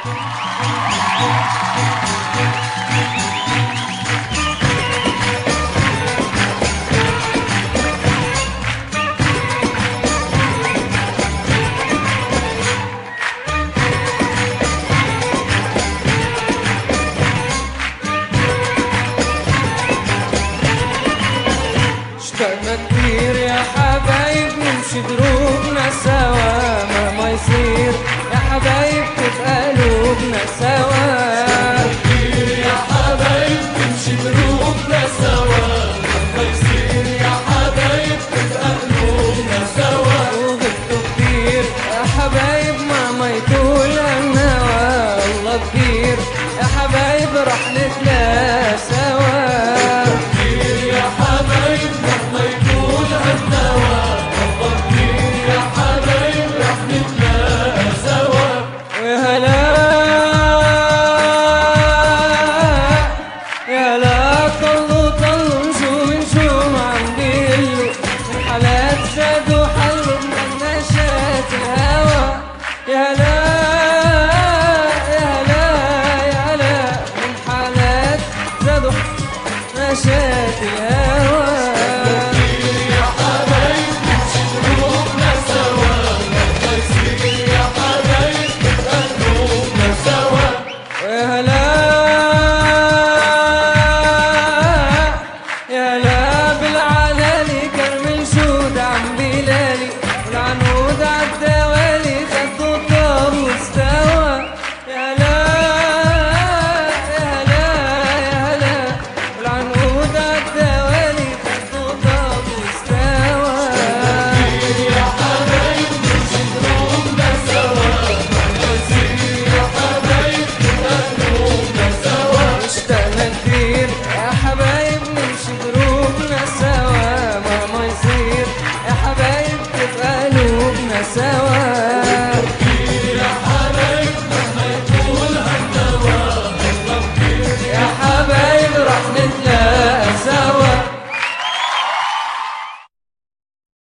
اشتقنا كتير يا حبايب نمشي دروبنا سوا، مهما يصير يا حبايب تبقى قلوبنا سوا. كتير يا حبايب نمشي دروبنا سوا، مهما يصير يا حبايب تبقى قلوبنا سوا. وغبتوا كتير يا حبايب مهما يطول النوى، الله كتير يا حبايب رح نتلاقى سوا. زادوا حلوا من نشاة الهوى، يا لا يا لا يا لا من حالات زادوا نشاة الهوى. يا حبايب نمشي دروبنا سوا، مهما يصير يا حبايب تبقى قلوبنا سوا. ويا لا يا لا بالعلالي كرمل شود عم بلالي، والعنود عالدوالي خدوا طاب واستوى. يا لا يا لا يا لا والعنود عالدوالي خدوا طاب واستوى. يا حبايب نمشي دروبنا سوا، مهما يصير يا حبايب تبقى قلوبنا سوا. اشتقنا كتير يا حبايب نمشي دروبنا سوا، مهما يصير يا حبايب تبقى قلوبنا سوا.